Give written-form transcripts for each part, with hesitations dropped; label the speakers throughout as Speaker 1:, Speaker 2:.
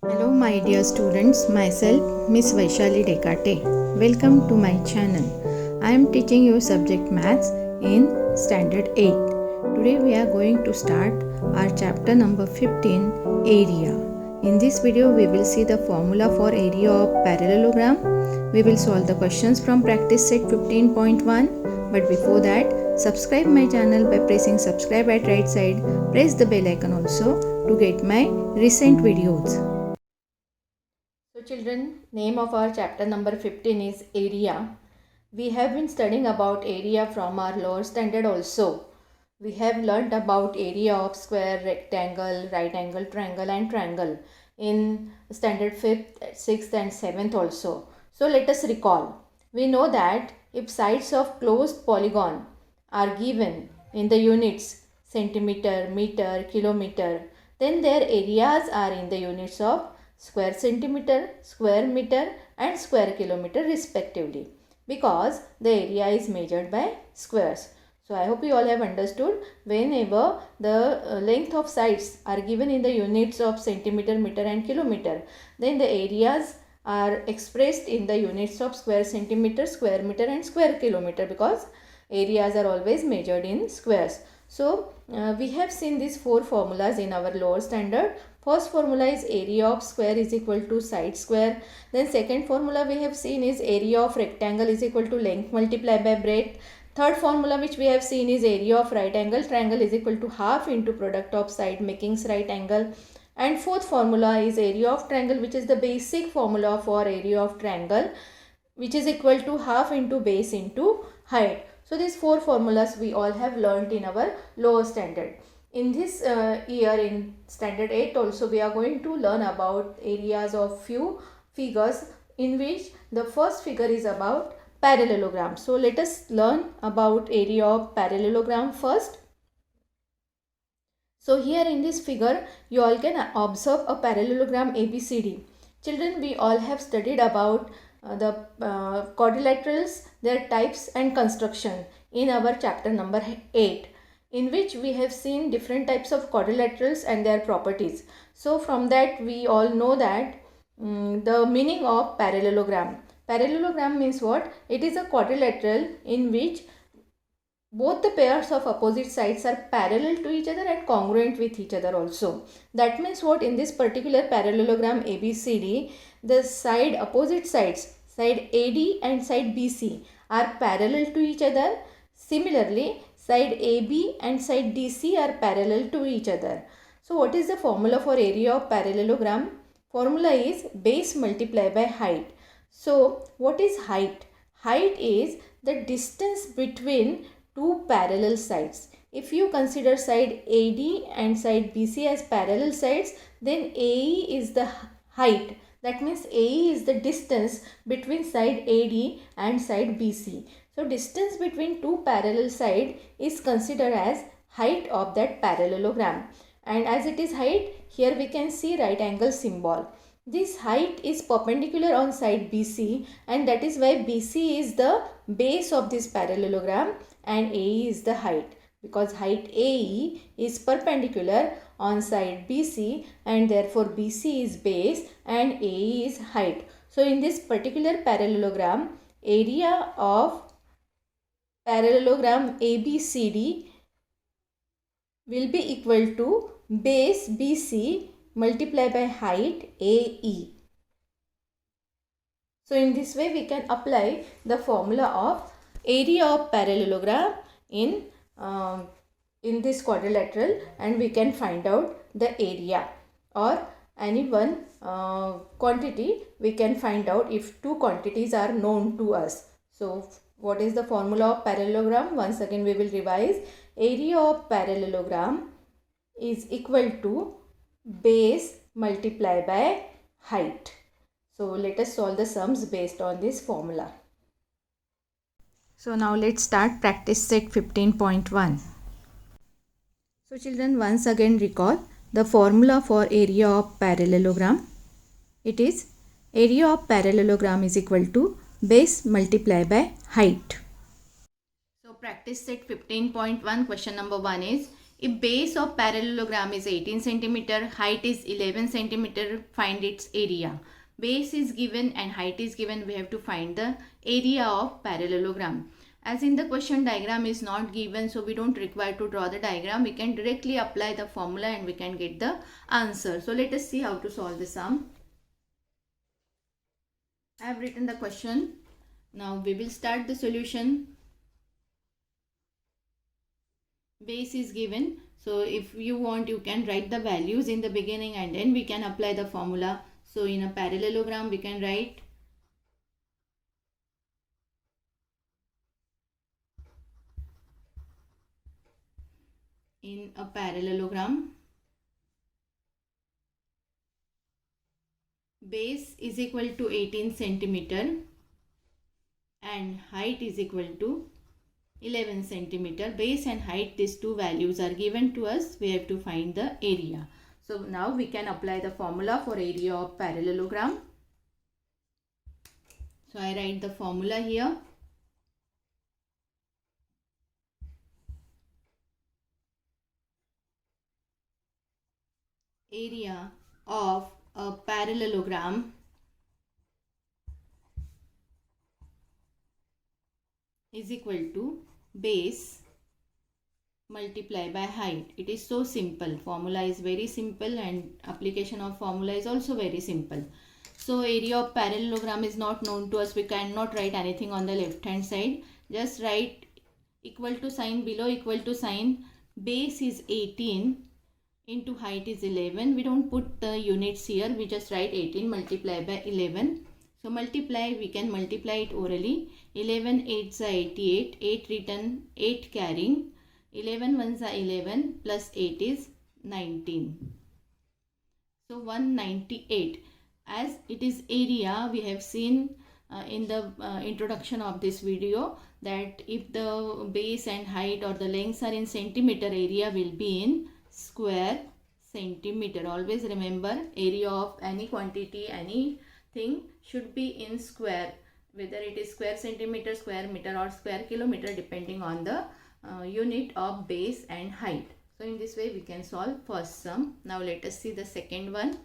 Speaker 1: Hello my dear students, myself Miss Vaishali Dekate. Welcome to my channel. I am teaching you subject maths in standard 8. Today we are going to start our chapter number 15, area. In this video we will see the formula for area of parallelogram. We will solve the questions from practice set 15.1. But before that, subscribe my channel by pressing subscribe at right side. Press the bell icon also to get my recent videos. So children, name of our chapter number 15 is area. We have been studying about area from our lower standard also. We have learnt about area of square, rectangle, right angle, triangle and triangle in standard 5th, 6th and 7th also. So let us recall. We know that if sides of closed polygon are given in the units centimeter, meter, kilometer, then their areas are in the units of square centimeter, square meter and square kilometer respectively, because the area is measured by squares. So I hope you all have understood, whenever the length of sides are given in the units of centimeter, meter and kilometer, then the areas are expressed in the units of square centimeter, square meter and square kilometer, because areas are always measured in squares. So we have seen these four formulas in our lower standard. First formula is area of square is equal to side square. Then second formula we have seen is area of rectangle is equal to length multiplied by breadth. Third formula which we have seen is area of right angle triangle is equal to half into product of side making right angle. And fourth formula is area of triangle, which is the basic formula for area of triangle, which is equal to half into base into height. So these four formulas we all have learnt in our lower standard. In this year in standard 8 also we are going to learn about areas of few figures, in which the first figure is about parallelogram. So let us learn about area of parallelogram first. So here in this figure you all can observe a parallelogram ABCD. Children, we all have studied about the quadrilaterals, their types and construction in our chapter number 8, in which we have seen different types of quadrilaterals and their properties. So from that we all know that the meaning of parallelogram. Parallelogram means what? It is a quadrilateral in which both the pairs of opposite sides are parallel to each other and congruent with each other also. That means what? In this particular parallelogram ABCD, the opposite sides, side AD and side BC are parallel to each other. Similarly, side AB and side DC are parallel to each other. So what is the formula for area of parallelogram? Formula is base multiplied by height. So what is height? Height is the distance between two parallel sides. If you consider side AD and side BC as parallel sides, then AE is the height. That means AE is the distance between side AD and side BC. So distance between two parallel sides is considered as height of that parallelogram. And as it is height, here we can see right angle symbol. This height is perpendicular on side BC, and that is why BC is the base of this parallelogram and AE is the height, because height AE is perpendicular on side BC and therefore BC is base and AE is height. So in this particular parallelogram, area of parallelogram ABCD will be equal to base BC multiplied by height AE. So in this way we can apply the formula of area of parallelogram in this quadrilateral, and we can find out the area, or any one quantity we can find out if two quantities are known to us. So what is the formula of parallelogram? Once again we will revise. Area of parallelogram is equal to base multiplied by height. So let us solve the sums based on this formula. So now let's start practice set 15.1. So children, once again recall the formula for area of parallelogram. It is area of parallelogram is equal to base multiplied by height. So practice set 15.1 question number 1 is If base of parallelogram is 18 centimeter, height is 11 centimeter, find its area. Base is given and height is given, we have to find the area of parallelogram. As in the question, diagram is not given, so we don't require to draw the diagram. We can directly apply the formula and we can get the answer. So let us see how to solve the sum. I have written the question. Now we will start the solution. Base is given, so if you want you can write the values in the beginning and then we can apply the formula. So in a parallelogram we can write base is equal to 18 centimeter and height is equal to 11 centimeter. Base and height, these two values are given to us. We have to find the area. So now we can apply the formula for area of parallelogram. So I write the formula here. Area of a parallelogram is equal to base multiply by height. It is so simple. Formula is very simple and application of formula is also very simple. So area of parallelogram is not known to us. We cannot write anything on the left hand side. Just write equal to sign below equal to sign. Base is 18 into height is 11. We don't put the units here. We just write 18 multiplied by 11. So multiply, we can multiply it orally. 11 8s are 88. 8 written, 8 carrying. 11 ones are 11 plus 8 is 19. So 198. As it is area, we have seen in the introduction of this video that if the base and height or the lengths are in centimeter, area will be in square centimeter. Always remember, area of any quantity, anything should be in square, whether it is square centimeter, square meter or square kilometer, depending on the unit of base and height. So in this way we can solve first sum. Now let us see the second one.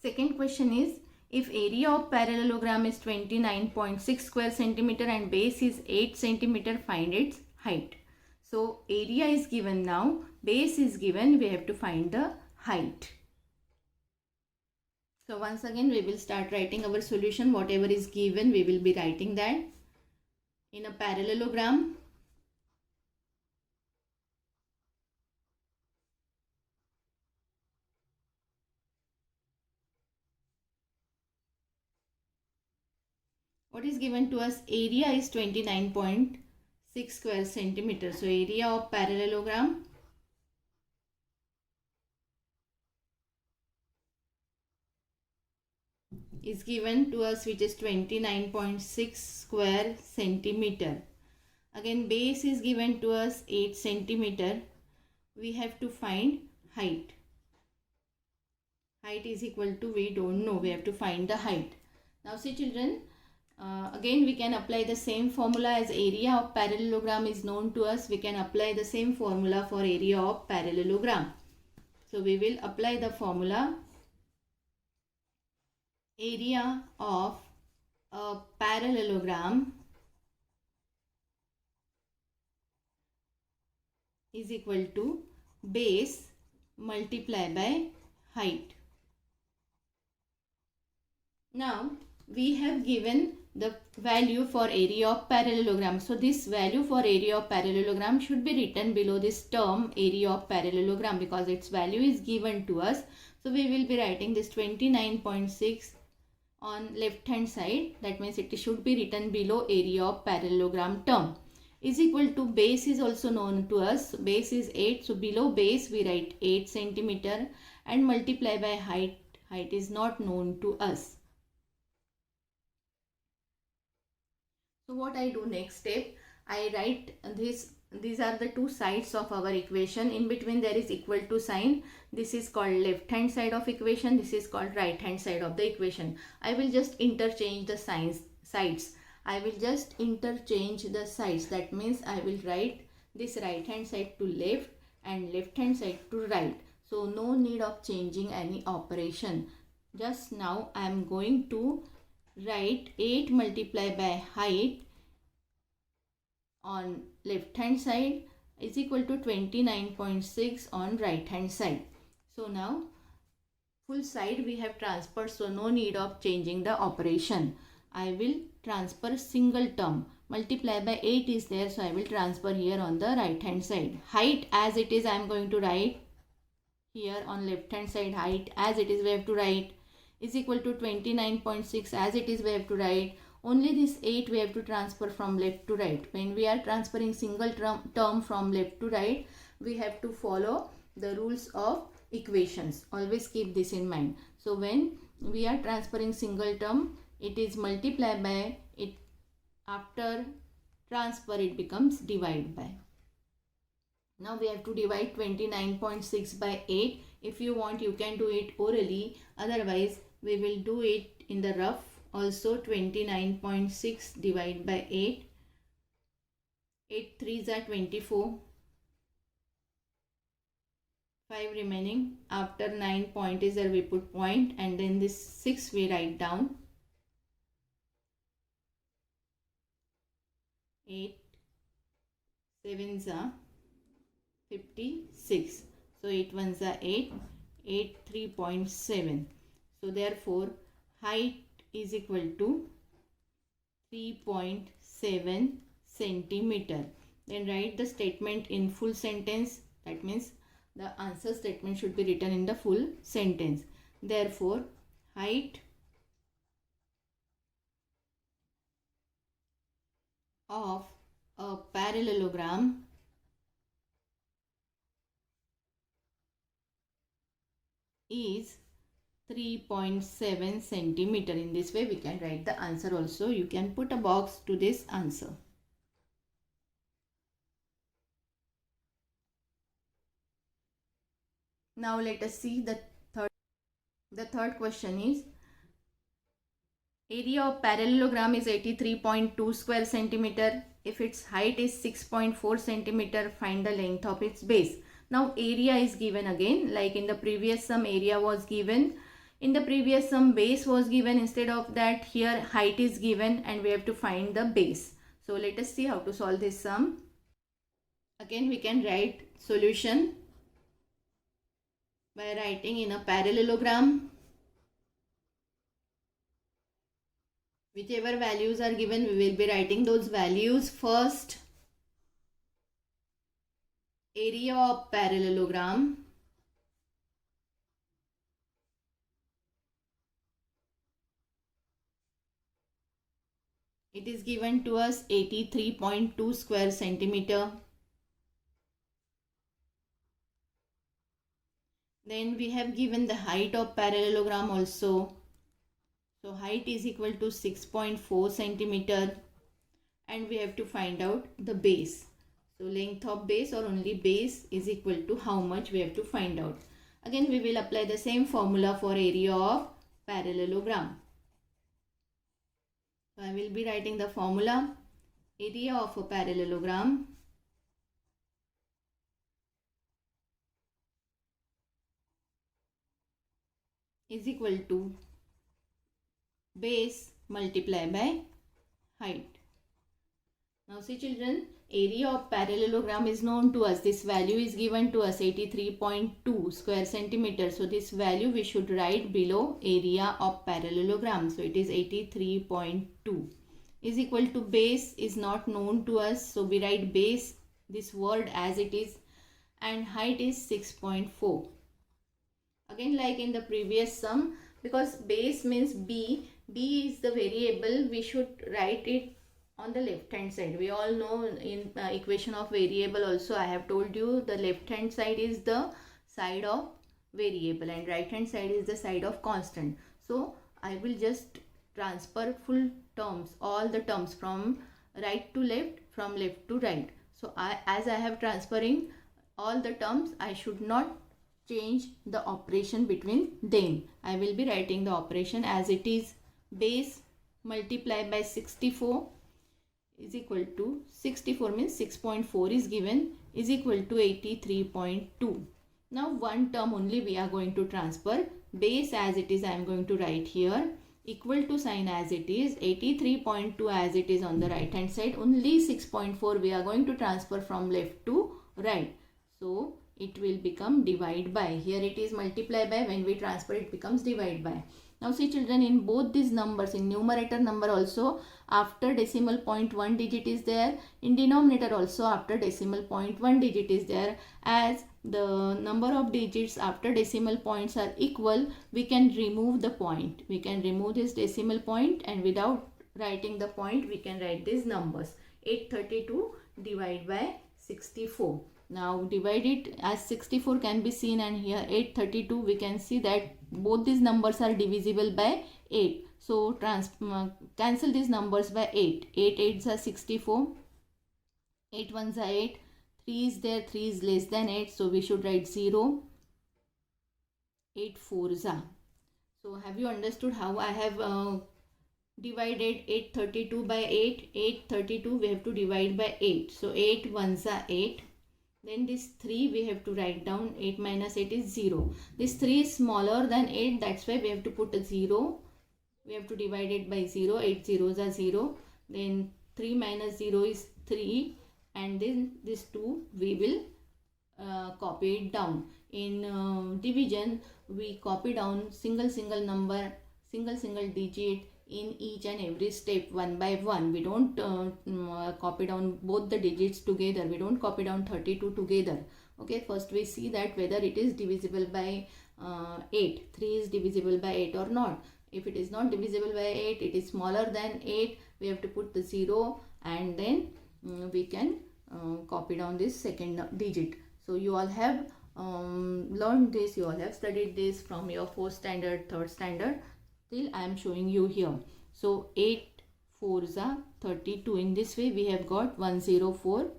Speaker 1: Second question is, if area of parallelogram is 29.6 square centimeter and base is 8 centimeter, find its height. So area is given now, base is given, we have to find the height. So once again we will start writing our solution. Whatever is given we will be writing that. In a parallelogram, what is given to us? Area is 29.6 square centimeter. So area of parallelogram is given to us, which is 29.6 square centimeter. Again base is given to us 8 centimeter. We have to find height. Height is equal to, we don't know, we have to find the height. Now see children, again we can apply the same formula. As area of parallelogram is known to us, we can apply the same formula for area of parallelogram. So we will apply the formula. Area of a parallelogram is equal to base multiplied by height. Now we have given the value for area of parallelogram. So this value for area of parallelogram should be written below this term area of parallelogram, because its value is given to us. So we will be writing this 29.6 on left hand side. That means it should be written below area of parallelogram term. Is equal to base is also known to us. Base is 8. So below base we write 8 centimeter and multiply by height. Height is not known to us. So what I do next step, I write this. These are the two sides of our equation. In between there is equal to sign. This is called left hand side of equation. This is called right hand side of the equation. I will just interchange the sides. I will just interchange the sides. That means I will write this right hand side to left and left hand side to right. So no need of changing any operation. Just now I am going to write 8 multiplied by height on left hand side is equal to 29.6 on right hand side. So now full side we have transferred, so no need of changing the operation. I will transfer single term. Multiply by 8 is there, so I will transfer here on the right hand side. Height as it is I am going to write here on left hand side. Height as it is we have to write is equal to 29.6 as it is we have to write. Only this 8 we have to transfer from left to right. When we are transferring single term from left to right, we have to follow the rules of equations. Always keep this in mind. So when we are transferring single term, it is multiplied by it. After transfer it becomes divide by. Now we have to divide 29.6 by 8. If you want, you can do it orally. Otherwise we will do it in the rough. Also 29.6 divided by 8. 8 3s are 24. 5 remaining. After 9 point is there, we put point, and then this 6 we write down. 8 7s are 56. So 8 1s are 8. 8 3.7. So therefore height is equal to 3.7 centimeter. Then write the statement in full sentence. That means the answer statement should be written in the full sentence. Therefore height of a parallelogram is 3.7 centimeter. In this way we can write the answer also. You can put a box to this answer. Now let us see the third question is, area of parallelogram is 83.2 square centimeter. If its height is 6.4 centimeter, find the length of its base. Now area is given again, like in the previous sum area was given. In the previous sum base was given. Instead of that, here height is given and we have to find the base. So let us see how to solve this sum. Again we can write solution by writing in a parallelogram. Whichever values are given, we will be writing those values first. Area of parallelogram it is given to us 83.2 square centimeter. Then we have given the height of parallelogram also. So height is equal to 6.4 centimeter, and we have to find out the base. So length of base or only base is equal to how much, we have to find out. Again we will apply the same formula for area of parallelogram. So I will be writing the formula. Area of a parallelogram is equal to base multiplied by height. Now see children, area of parallelogram is known to us. This value is given to us 83.2 square centimeter. So this value we should write below area of parallelogram. So it is 83.2 is equal to base is not known to us. So we write base, this word as it is, and height is 6.4. Again like in the previous sum, because base means b is the variable, we should write it on the left hand side. We all know in equation of variable also I have told you the left hand side is the side of variable and right hand side is the side of constant. So I will just transfer full terms, all the terms from right to left, from left to right. So as I have transferring all the terms, I should not change the operation between them. I will be writing the operation as it is. Base multiply by 64 is equal to 64 means 6.4 is given is equal to 83.2. Now one term only we are going to transfer. Base as it is I am going to write here, equal to sign as it is, 83.2 as it is on the right hand side. Only 6.4 we are going to transfer from left to right. So it will become divide by. Here it is multiply by. When we transfer it becomes divide by. Now see children, in both these numbers, in numerator number also after decimal point 1 digit is there, in denominator also after decimal point 1 digit is there. As the number of digits after decimal points are equal, we can remove the point. We can remove this decimal point, and without writing the point we can write these numbers. 832 divided by 64. Now divide it, as 64 can be seen, and here 832 we can see that both these numbers are divisible by 8. So cancel these numbers by 8. 8 8s are 64. 8 1s are 8. 3 is there. 3 is less than 8. So we should write 0. 8 4s are. So have you understood how I have divided 832 by 8? 832 we have to divide by 8. So 8 1s are 8. Then this 3 we have to write down. 8 minus 8 is 0. This 3 is smaller than 8. That's why we have to put a 0. We have to divide it by 0. 8 zeros are 0. Then 3 minus 0 is 3. And then this 2 we will copy it down. In division we copy down single number, single digit in each and every step one by one. We don't copy down both the digits together. We don't copy down 32 together. Okay, first we see that whether it is divisible by 8. 3 is divisible by 8 or not. If it is not divisible by 8, it is smaller than 8, we have to put the 0, and then we can copy down this second digit. So you all have learned this, you all have studied this from your 4th standard, 3rd standard. Till I am showing you here. So 8 4s are 32. In this way we have got 104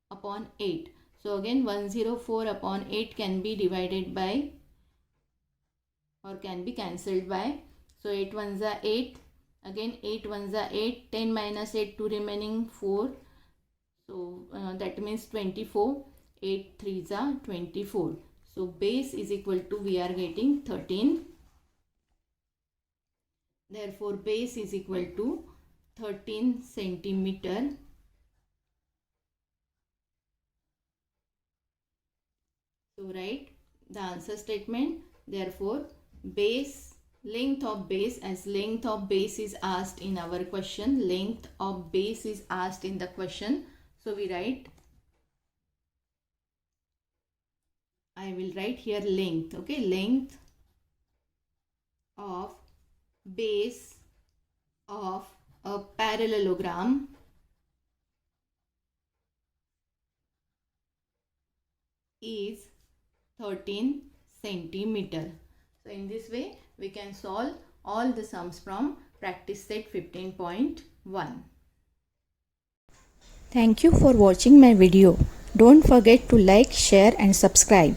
Speaker 1: upon 8. So again 104 upon 8 can be divided by or can be cancelled by. So 8 1s are 8. Again 8 1s are 8. 10 minus 8, 2 remaining 4. So that means 24. 8 3s are 24. So base is equal to, we are getting 13. Therefore base is equal to 13 centimeter. So write the answer statement. Therefore base, length of base, as length of base is asked in our question, length of base is asked in the question. So we write, I will write here length. Okay, length of base of a parallelogram is 13 centimeter. So in this way we can solve all the sums from practice set 15.1.
Speaker 2: Thank you for watching my video. Don't forget to like, share and subscribe.